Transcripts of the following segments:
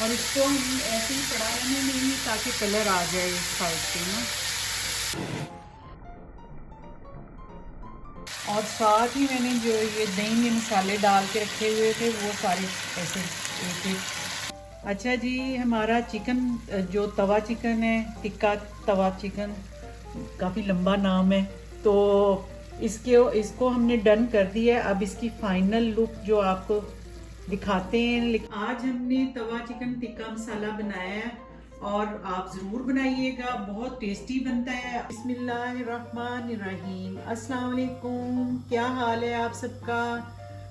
और इसको हम ऐसे ही पड़ा रहने देंगे ताकि कलर आ जाए इस साइड से ना। और साथ ही मैंने जो ये दही में मसाले डाल के रखे हुए थे वो सारे ऐसे एक एक। अच्छा जी, हमारा चिकन जो तवा चिकन है, टिक्का तवा चिकन, काफ़ी लंबा नाम है, तो इसको हमने डन कर दिया है। अब इसकी फाइनल लुक जो आपको दिखाते हैं। आज हमने तवा चिकन टिक्का मसाला बनाया है और आप ज़रूर बनाइएगा, बहुत टेस्टी बनता है। बिस्मिल्लाहिर्रहमानिर्रहीम। अस्सलाम वालेकुम, क्या हाल है आप सबका?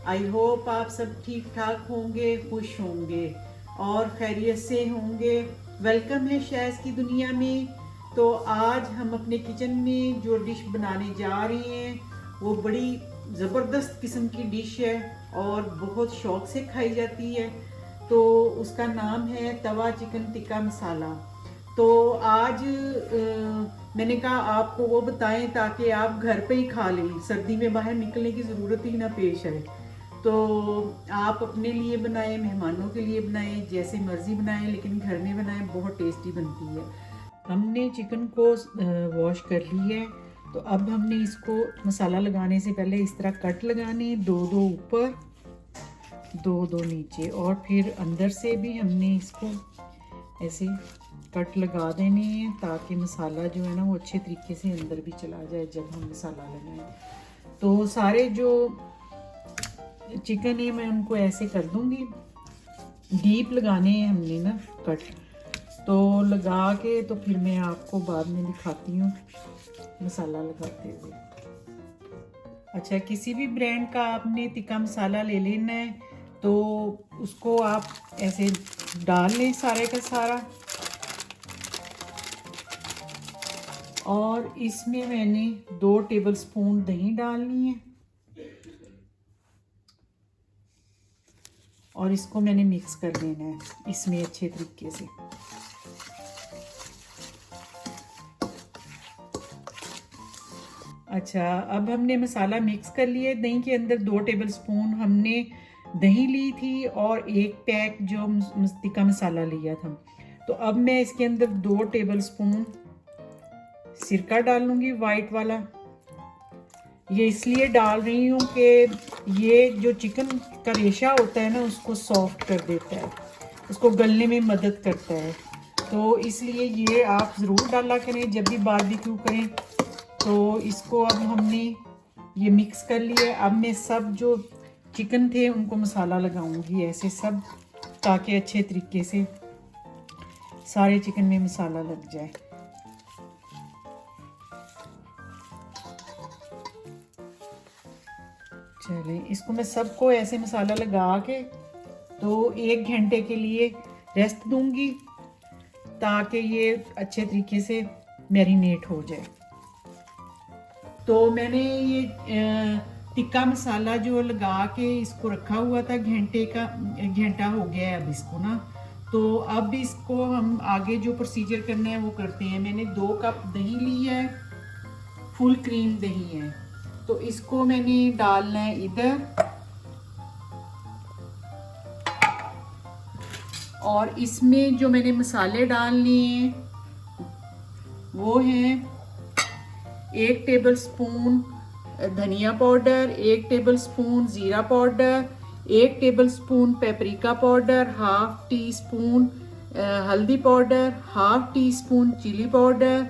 आई होप आप सब ठीक ठाक होंगे, खुश होंगे और खैरियत से होंगे। वेलकम है शैज़ की दुनिया में। तो आज हम अपने किचन में जो डिश बनाने जा रहे हैं वो बड़ी ज़बरदस्त किस्म की डिश है और बहुत शौक से खाई जाती है। तो उसका नाम है तवा चिकन टिक्का मसाला। तो आज मैंने कहा आपको वो बताएं ताकि आप घर पे ही खा लें, सर्दी में बाहर निकलने की ज़रूरत ही ना पेश आए। तो आप अपने लिए बनाएं, मेहमानों के लिए बनाएं, जैसे मर्ज़ी बनाएं, लेकिन घर में बनाएं, बहुत टेस्टी बनती है। हमने चिकन को वॉश कर लिया है। तो अब हमने इसको मसाला लगाने से पहले इस तरह कट लगाने, दो दो ऊपर दो दो नीचे, और फिर अंदर से भी हमने इसको ऐसे कट लगा देने हैं ताकि मसाला जो है ना वो अच्छे तरीके से अंदर भी चला जाए जब हम मसाला लगाएं। तो सारे जो चिकन है मैं उनको ऐसे कर दूंगी, डीप लगाने हैं हमने ना कट। तो लगा के तो फिर मैं आपको बाद में दिखाती हूँ मसाला लगाते हुए। अच्छा, किसी भी ब्रांड का आपने टिक्का मसाला ले लेना है तो उसको आप ऐसे डाल लें सारे का सारा। और इसमें मैंने 2 टेबलस्पून दही डालनी है और इसको मैंने मिक्स कर देना है इसमें अच्छे तरीके से। अच्छा, अब हमने मसाला मिक्स कर लिया। दही के अंदर 2 टेबलस्पून हमने दही ली थी और 1 पैक जो टिक्का मसाला लिया था। तो अब मैं इसके अंदर 2 टेबलस्पून सिरका डालूंगी, वाइट वाला। ये इसलिए डाल रही हूँ कि ये जो चिकन का रेशा होता है ना उसको सॉफ्ट कर देता है, उसको गलने में मदद करता है। तो इसलिए ये आप ज़रूर डाला करें जब भी बारबेक्यू करें। तो इसको अब हमने ये मिक्स कर लिया। अब मैं सब जो चिकन थे उनको मसाला लगाऊंगी ऐसे सब, ताकि अच्छे तरीके से सारे चिकन में मसाला लग जाए। चलें, इसको मैं सबको ऐसे मसाला लगा के तो 1 घंटे के लिए रेस्ट दूंगी ताकि ये अच्छे तरीके से मैरिनेट हो जाए। तो मैंने ये टिक्का मसाला जो लगा के इसको रखा हुआ था, 1 घंटा हो गया है अब इसको ना। तो अब इसको हम आगे जो प्रोसीजर करना है वो करते हैं। मैंने 2 कप दही ली है, फुल क्रीम दही है। तो इसको मैंने डालना है इधर, और इसमें जो मैंने मसाले डालने हैं वो हैं 1 टेबलस्पून धनिया पाउडर, 1 टेबलस्पून ज़ीरा powder, 1 tablespoon paprika powder, half teaspoon हल्दी powder, half teaspoon chili powder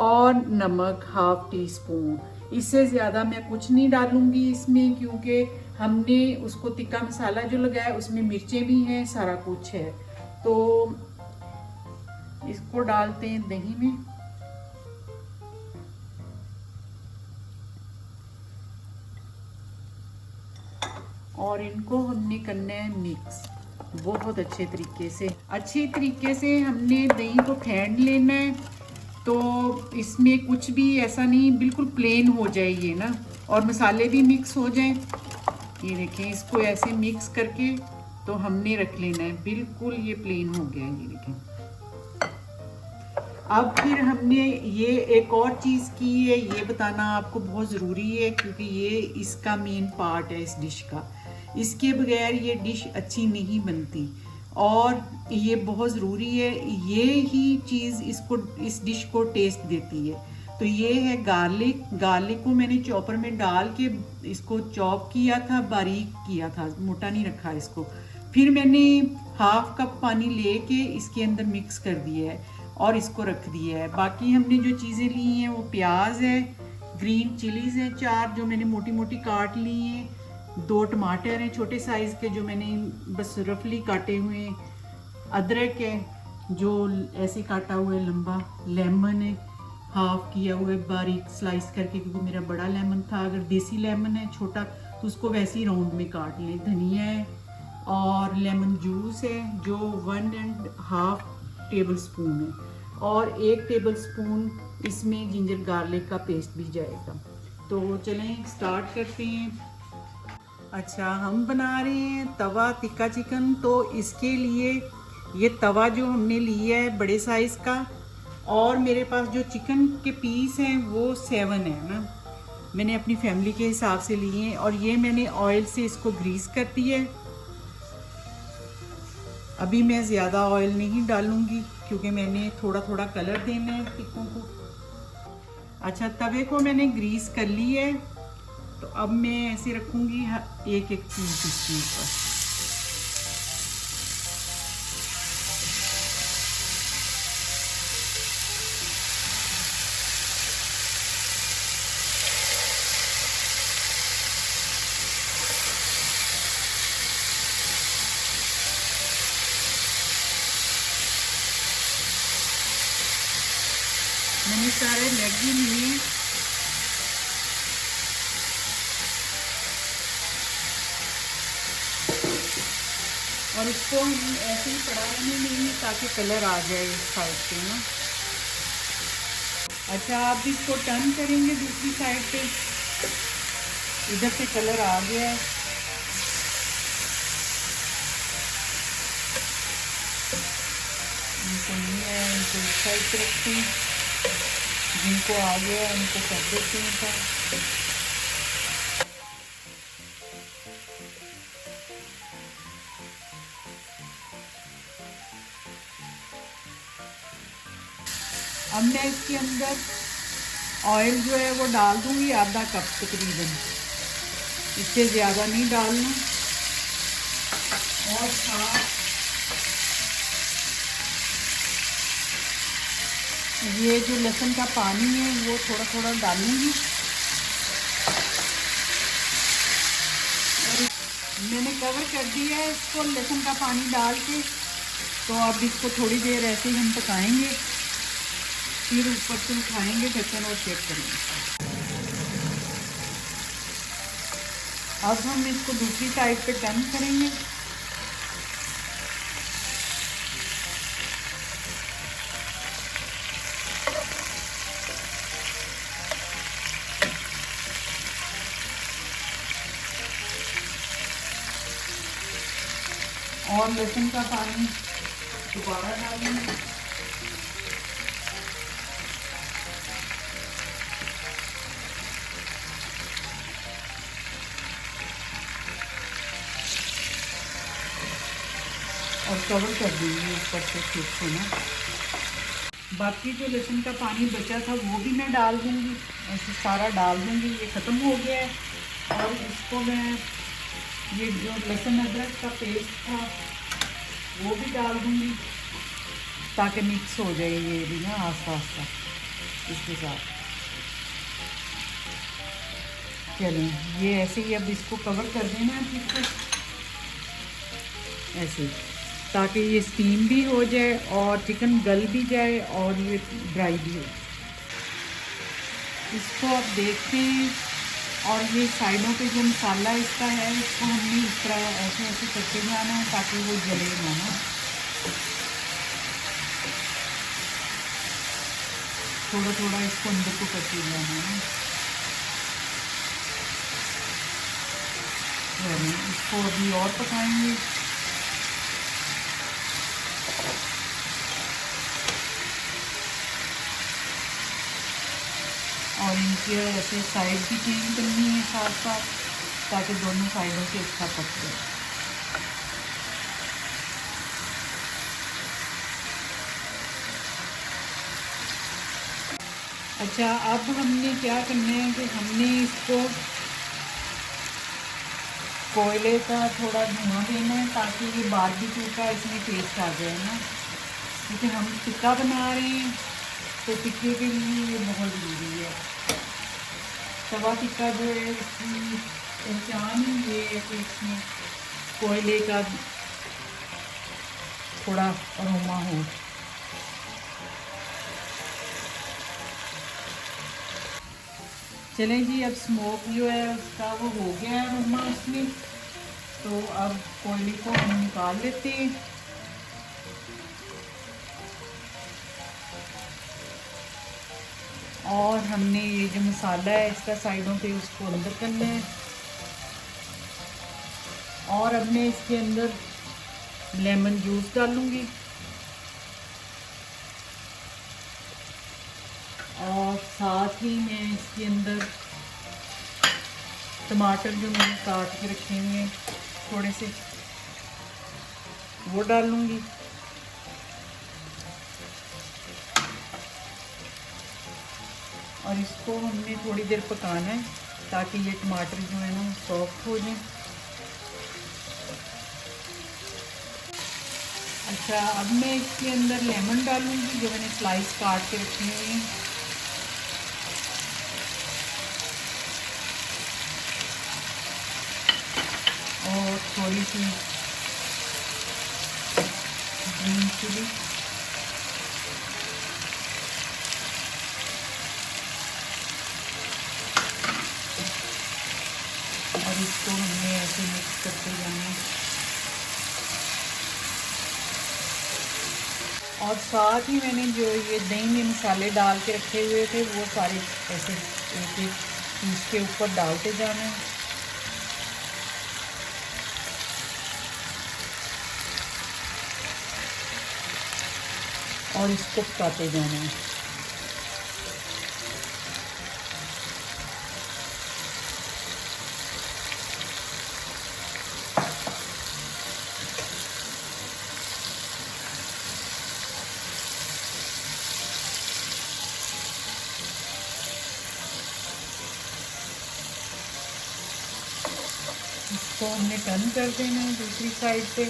और नमक हाफ टी स्पून। इससे ज़्यादा मैं कुछ नहीं डालूंगी इसमें, क्योंकि हमने उसको टिक्का मसाला जो लगाया उसमें मिर्चें भी हैं, सारा कुछ है। तो इसको डालते हैं दही में। और इनको हमने करना है मिक्स बहुत अच्छे तरीके से हमने दही को फेंट लेना है। तो इसमें कुछ भी ऐसा नहीं, बिल्कुल प्लेन हो जाए ये ना, और मसाले भी मिक्स हो जाएं। ये देखें, इसको ऐसे मिक्स करके तो हमने रख लेना है, बिल्कुल ये प्लेन हो गया। ये देखें। अब फिर हमने ये एक और चीज़ की है, ये बताना आपको बहुत ज़रूरी है क्योंकि ये इसका मेन पार्ट है इस डिश का। इसके बगैर ये डिश अच्छी नहीं बनती। और ये बहुत ज़रूरी है, ये ही चीज़ इसको, इस डिश को टेस्ट देती है। तो ये है गार्लिक। गार्लिक को मैंने चॉपर में डाल के इसको चॉप किया था, बारीक किया था, मोटा नहीं रखा इसको। फिर मैंने हाफ कप पानी लेके इसके अंदर मिक्स कर दिया है और इसको रख दिया है। बाकी हमने जो चीज़ें ली हैं वो प्याज है, ग्रीन चिलीज़ हैं 4 जो मैंने मोटी मोटी काट ली हैं, 2 टमाटर हैं छोटे साइज़ के जो मैंने बस रफली काटे हुए हैं, अदरक है जो ऐसे काटा हुआ है लंबा, लेमन है हाफ किया हुआ है बारीक स्लाइस करके, क्योंकि मेरा बड़ा लेमन था। अगर देसी लेमन है छोटा तो उसको वैसे ही राउंड में काट लें। धनिया है और लेमन जूस है जो 1.5 टेबल स्पून है, और 1 टेबल स्पून इसमें जिंजर गार्लिक का पेस्ट भी जाएगा। तो चलें स्टार्ट करते हैं। अच्छा, हम बना रहे हैं तवा टिक्का चिकन। तो इसके लिए ये तवा जो हमने लिया है बड़े साइज़ का, और मेरे पास जो चिकन के पीस हैं वो 7 है ना, मैंने अपनी फैमिली के हिसाब से लिए हैं। और ये मैंने ऑयल से इसको ग्रीस कर दिया है। अभी मैं ज़्यादा ऑयल नहीं डालूँगी क्योंकि मैंने थोड़ा थोड़ा कलर देना है टिक्कों को। अच्छा, तवे को मैंने ग्रीस कर लिया है। तो अब मैं ऐसे रखूँगी एक एक पीस इसके ऊपर। मैंने सारे लेग भी लिए, और इसको ऐसे ही पड़ा रहने देंगे ताकि कलर आ जाए इस साइड पे ना। अच्छा, आप इसको टर्न करेंगे दूसरी साइड पे, इधर से कलर आ गया है। इनको नहीं है, इनको इस साइड पे रखते हैं, जिनको आ गया है उनको कर देते हैं था। अब मैं इसके अंदर ऑयल जो है वो डाल दूंगी आधा कप तकरीबन, इससे ज़्यादा नहीं डालना। और साथ ये जो लहसुन का पानी है वो थोड़ा थोड़ा डालूंगी। और मैंने कवर कर दिया है इसको लहसुन का पानी डाल के। तो अब इसको थोड़ी देर ऐसे ही हम पकाएंगे, फिर ऊपर से उठाएंगे ढक्कन और चेक करेंगे। अब हम इसको दूसरी साइड पे टर्न करेंगे। और लहसुन का पानी दोबारा डालेंगे। और कवर कर देंगे ऊपर से ठीक से ना। बाकी जो लहसुन का पानी बचा था वो भी मैं डाल दूंगी, ऐसे सारा डाल दूंगी। ये ख़त्म हो गया है। और इसको मैं ये जो लहसुन अदरक का पेस्ट था वो भी डाल दूंगी ताकि मिक्स हो जाए ये भी ना आस्ता आस्ता इसके साथ। चलें, ये ऐसे ही अब इसको कवर कर देना है ठीक से ऐसे, ताकि ये स्टीम भी हो जाए और चिकन गल भी जाए और ये ड्राई भी हो। इसको आप देखते हैं। और ये साइडों पे जो मसाला इसका है इसको हमने इस तरह ऐसे ऐसे करके जाना है ताकि वो जले ना ना। थोड़ा थोड़ा इसको अंदर को करके जाना है। इसको अभी और पकाएंगे। और इनके ऐसे साइड भी क्लीन करनी है साथ साथ ताकि दोनों साइडों से अच्छा पक जाए। अच्छा, अब हमने क्या करना है कि हमने इसको कोयले का थोड़ा धुआं देना है ताकि ये बारबेक्यू का इसमें टेस्ट आ जाए ना, क्योंकि हम टिक्का बना रहे हैं तो टिक्के के लिए ये बहुत ज़रूरी है। तवा टिक्का जो है इसकी पहचान ही ये है कि इसमें कोयले का थोड़ा अरोमा हो। चलें जी, अब स्मोक जो है उसका वो हो गया है अरोमा उसमें, तो अब कोयले को हम निकाल लेते हैं। और हमने ये जो मसाला है इसका साइडों पे उसको अंदर करना है। और अब मैं इसके अंदर लेमन जूस डालूंगी और साथ ही मैं इसके अंदर टमाटर जो मैंने काट के रखे हुए हैं थोड़े से वो डालूंगी। और इसको हमने थोड़ी देर पकाना है ताकि ये टमाटर जो है ना सॉफ्ट हो जाए। अच्छा, अब मैं इसके अंदर लेमन डालूंगी जो मैंने स्लाइस काट के रखे हुए हैं। और थोड़ी सी ग्रीन चिली, और इसको हमने ऐसे मिक्स करते जाना है। और साथ ही मैंने जो ये दही में मसाले डाल के रखे हुए थे वो सारे ऐसे एक एक पीस के ऊपर डालते जाना है। और इसको पकाते जाना है। इसको हमने टर्न कर देना है दूसरी साइड पे।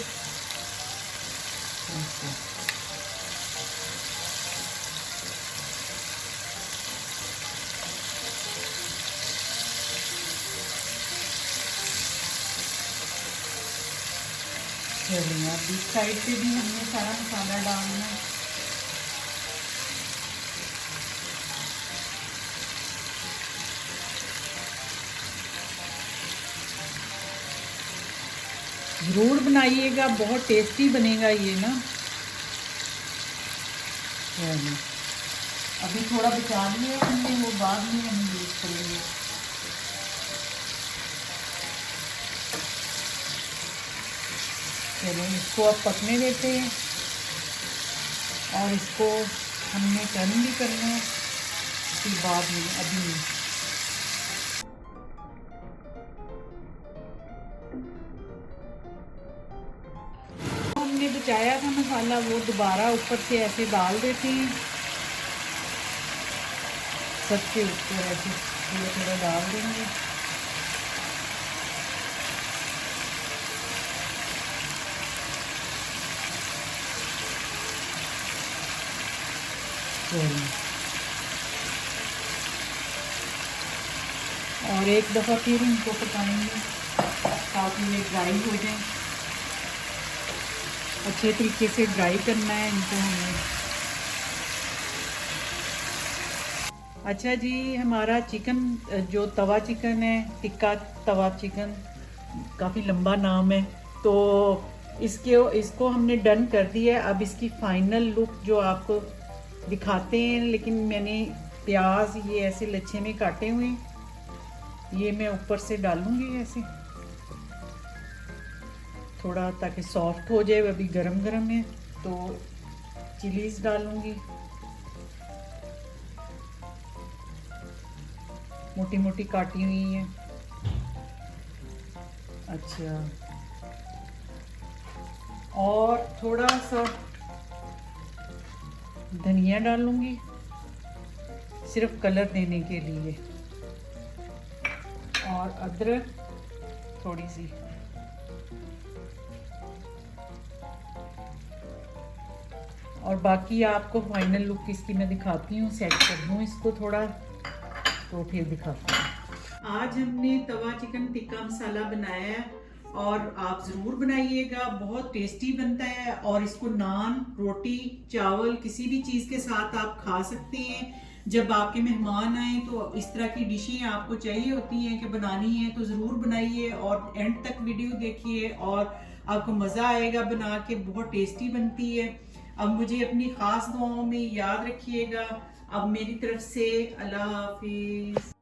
चलिए, अब इस साइड पे भी हमने सारा मसाला डालना है। ज़रूर बनाइएगा, बहुत टेस्टी बनेगा ये ना। अभी थोड़ा बचा लिया हमने, वो बाद में हम यूज़ करेंगे। चलो, इसको अब पकने देते हैं और इसको हमने टर्न भी करना है फिर बाद में, अभी नहीं। हमने बचाया था मसाला वो दोबारा ऊपर से ऐसे डाल देते हैं, सबके ऊपर ऐसे थोड़ा थोड़ा डाल देंगे। और एक दफ़ा फिर इनको पकाएंगे ताकि ये ड्राई हो जाए। अच्छे तरीके से ड्राई करना है इनको हमें। अच्छा जी, हमारा चिकन जो तवा चिकन है, टिक्का तवा चिकन, काफ़ी लंबा नाम है, तो इसको हमने डन कर दिया है। अब इसकी फाइनल लुक जो आपको दिखाते हैं, लेकिन मैंने प्याज ये ऐसे लच्छे में काटे हुए, ये मैं ऊपर से डालूंगी ऐसे थोड़ा ताकि सॉफ्ट हो जाए। अभी गरम गरम है तो चिलीज डालूंगी, मोटी मोटी काटी हुई है। अच्छा, और थोड़ा सा धनिया डालूंगी सिर्फ कलर देने के लिए। और अदरक थोड़ी सी, और बाकी आपको फाइनल लुक इसकी मैं दिखाती हूँ, सेट कर दूँ इसको थोड़ा तो फिर दिखाती हूँ। आज हमने तवा चिकन टिक्का मसाला बनाया है और आप ज़रूर बनाइएगा, बहुत टेस्टी बनता है। और इसको नान, रोटी, चावल किसी भी चीज़ के साथ आप खा सकते हैं। जब आपके मेहमान आए तो इस तरह की डिशें आपको चाहिए होती हैं कि बनानी है तो ज़रूर बनाइए और एंड तक वीडियो देखिए और आपको मज़ा आएगा बना के, बहुत टेस्टी बनती है। अब मुझे अपनी ख़ास दुआओं में याद रखिएगा। अब मेरी तरफ से अल्लाह हाफिज़।